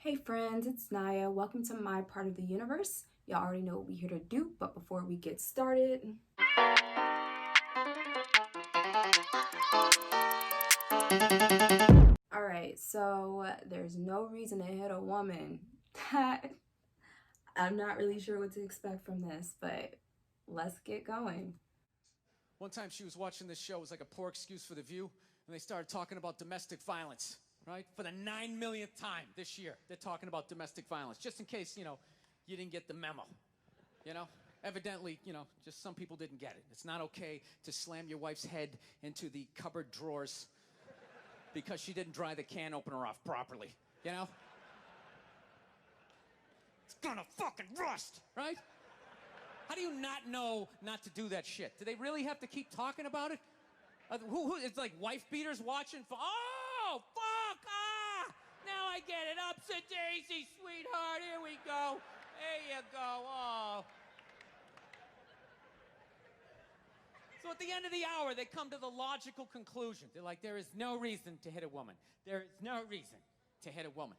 Hey friends, it's Naya. Welcome to my part of the universe. Y'all already know what we're here to do, but before we get started, alright, so there's no reason to hit a woman. That I'm not really sure what to expect from this, but let's get going. One time she was watching this show. It was like a poor excuse for The View, and they started talking about domestic violence, right? For the 9 millionth time this year, they're talking about domestic violence, just in case, you didn't get the memo, you know? Evidently, just some people didn't get it. It's not okay to slam your wife's head into the cupboard drawers because she didn't dry the can opener off properly, you know? It's gonna fucking rust, right? How do you not know not to do that shit? Do they really have to keep talking about it? It's like wife beaters watching for, oh, fuck, now I get it. Ups a daisy, sweetheart, here we go. There you go, oh. So at the end of the hour, they come to the logical conclusion. They're like, there is no reason to hit a woman. There is no reason to hit a woman.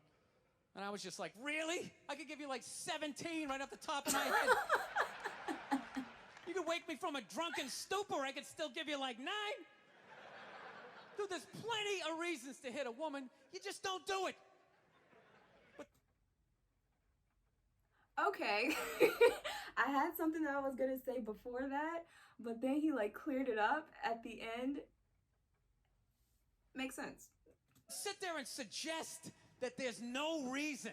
And I was just like, really? I could give you like 17 right off the top of my head. You could wake me from a drunken stupor, I could still give you like 9. Dude, there's plenty of reasons to hit a woman. You just don't do it. But Okay. I had something that I was gonna say before that, but then he cleared it up at the end. Makes sense. sit there and suggest that there's no reason.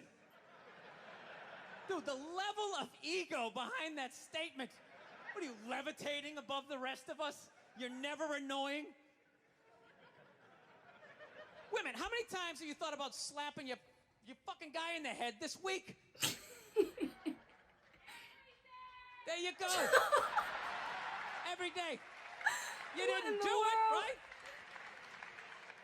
Dude, the level of ego behind that statement. What are you, levitating above the rest of us? You're never annoying? Women, how many times have you thought about slapping your fucking guy in the head this week? There you go. Every day. You didn't do it, right?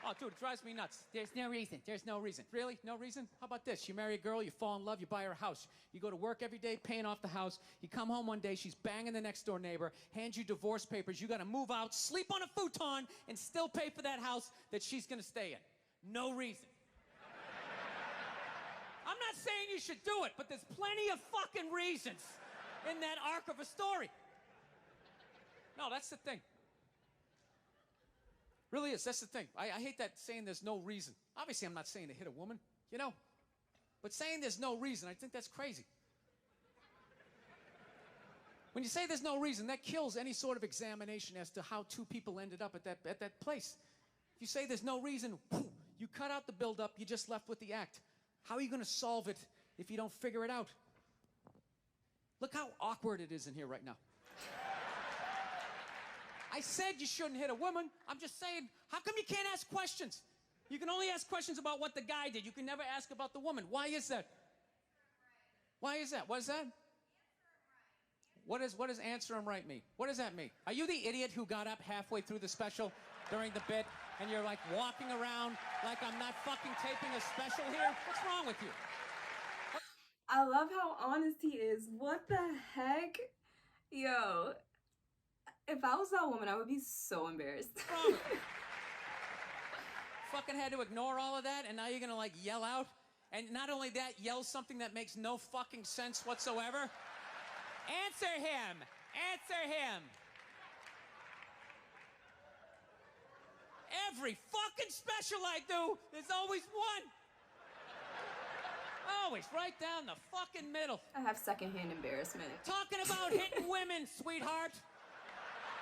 Oh, dude, it drives me nuts. There's no reason. There's no reason. Really? No reason? How about this? You marry a girl, you fall in love, you buy her a house. You go to work every day, paying off the house. You come home one day, she's banging the next door neighbor, hands you divorce papers. You got to move out, sleep on a futon, and still pay for that house that she's going to stay in. No reason. I'm not saying you should do it, but there's plenty of fucking reasons in that arc of a story. No, that's the thing. Really is. That's the thing. I hate that saying there's no reason. Obviously, I'm not saying to hit a woman, but saying there's no reason, I think that's crazy. When you say there's no reason, that kills any sort of examination as to how two people ended up at that place. If you say there's no reason, you cut out the build-up, you're just left with the act. How are you going to solve it if you don't figure it out? Look how awkward it is in here right now. I said you shouldn't hit a woman. I'm just saying, how come you can't ask questions? You can only ask questions about what the guy did. You can never ask about the woman. Why is that? Why is that? What is that? What does answer him right mean? What does that mean? Are you the idiot who got up halfway through the special during the bit and you're like walking around like I'm not fucking taping a special here? What's wrong with you? I love how honest he is. What the heck? Yo, if I was that woman, I would be so embarrassed. Fucking had to ignore all of that, and now you're gonna yell out? And not only that, yell something that makes no fucking sense whatsoever? Answer him! Answer him! Every fucking special I do, there's always one. Always, right down the fucking middle. I have secondhand embarrassment. Talking about hitting women, sweetheart.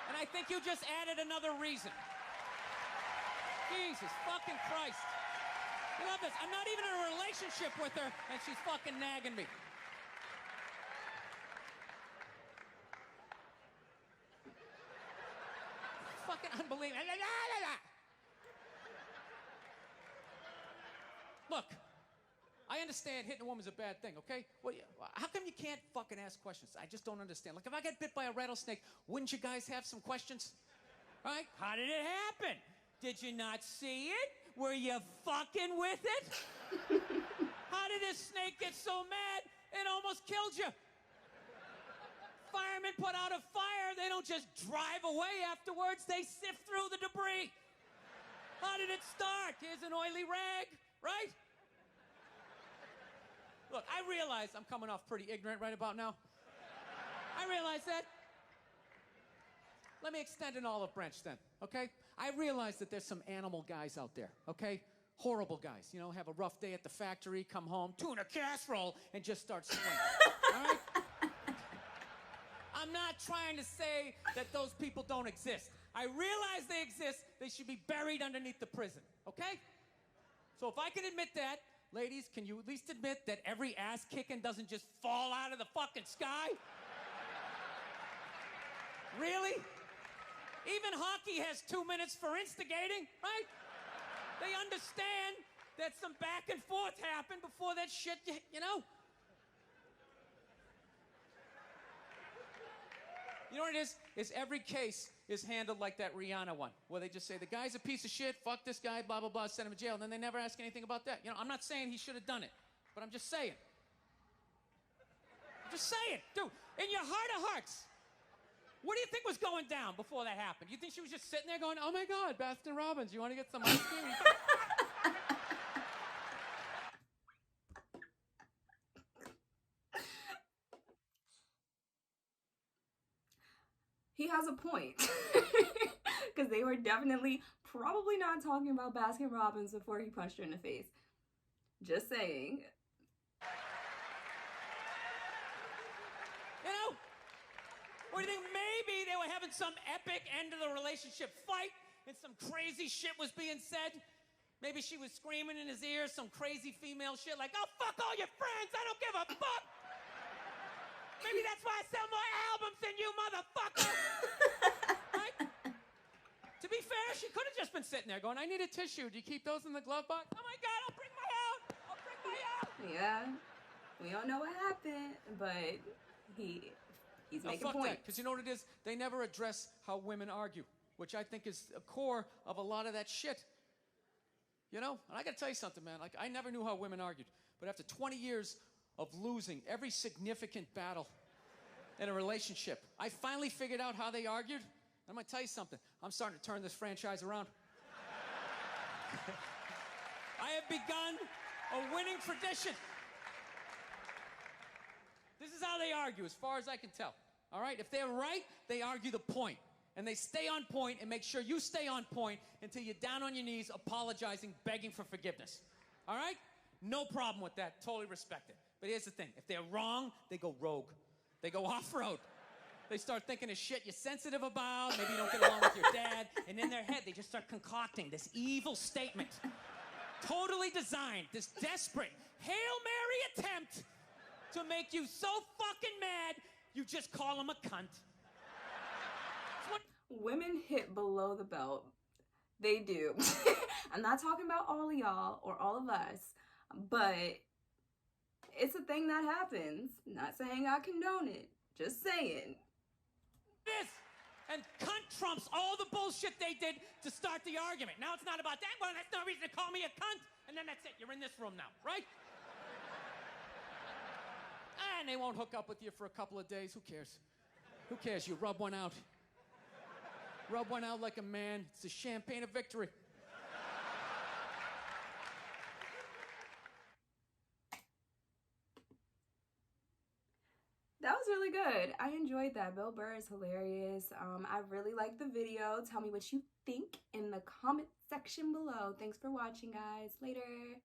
And I think you just added another reason. Jesus fucking Christ. I love this. I'm not even in a relationship with her, and she's fucking nagging me. Fucking unbelievable. Look, I understand hitting a woman's a bad thing, okay? Well, how come you can't fucking ask questions? I just don't understand. Like, if I get bit by a rattlesnake, wouldn't you guys have some questions? Right? How did it happen? Did you not see it? Were you fucking with it? How did this snake get so mad it almost killed you? Firemen put out a fire. They don't just drive away afterwards. They sift through the debris. How did it start? Here's an oily rag, right? Look, I realize I'm coming off pretty ignorant right about now. I realize that. Let me extend an olive branch then, okay? I realize that there's some animal guys out there, okay? Horrible guys, you know, have a rough day at the factory, come home, tuna casserole, and just start swinging, all right? I'm not trying to say that those people don't exist. I realize they exist. They should be buried underneath the prison, okay? So if I can admit that, ladies, can you at least admit that every ass kicking doesn't just fall out of the fucking sky? Really? Even hockey has 2 minutes for instigating, right? They understand that some back and forth happened before that shit, you know? You know what it is? Is every case is handled like that Rihanna one, where they just say, the guy's a piece of shit, fuck this guy, blah, blah, blah, send him to jail, and then they never ask anything about that. You know, I'm not saying he should have done it, but I'm just saying. I'm just saying. Dude, in your heart of hearts, what do you think was going down before that happened? You think she was just sitting there going, oh my God, Baskin Robbins, you want to get some ice cream? He has a point. Because they were definitely probably not talking about Baskin Robbins before he punched her in the face. Just saying. You know? Or do you think maybe they were having some epic end of the relationship fight and some crazy shit was being said? Maybe she was screaming in his ear some crazy female shit like, oh, fuck all your friends, I don't give a fuck! Maybe that's why I sell more albums than you, motherfucker! Right? To be fair, she could have just been sitting there going, I need a tissue. Do you keep those in the glove box? Oh my God, I'll bring my out! I'll bring my out! Yeah, we don't know what happened, but he's making points. Because you know what it is? They never address how women argue, which I think is a core of a lot of that shit. You know? And I gotta tell you something, man. Like, I never knew how women argued. But after 20 years of losing every significant battle in a relationship, I finally figured out how they argued. I'm gonna tell you something. I'm starting to turn this franchise around. I have begun a winning tradition. This is how they argue, as far as I can tell. All right? If they're right, they argue the point. And they stay on point and make sure you stay on point until you're down on your knees, apologizing, begging for forgiveness. All right? No problem with that. Totally respect it. But here's the thing. If they're wrong, they go rogue. They go off-road. They start thinking of shit you're sensitive about. Maybe you don't get along with your dad. And in their head, they just start concocting this evil statement. Totally designed. This desperate Hail Mary attempt to make you so fucking mad, you just call him a cunt. Women hit below the belt. They do. I'm not talking about all of y'all or all of us, but it's a thing that happens. Not saying I condone it. Just saying. This and cunt trumps all the bullshit they did to start the argument. Now it's not about that. Well, that's no reason to call me a cunt. And then that's it. You're in this room now, right? And they won't hook up with you for a couple of days. Who cares? Who cares? You rub one out. Rub one out like a man. It's the champagne of victory. That was really good. I enjoyed that. Bill Burr is hilarious. I really liked the video. Tell me what you think in the comment section below. Thanks for watching, guys. Later.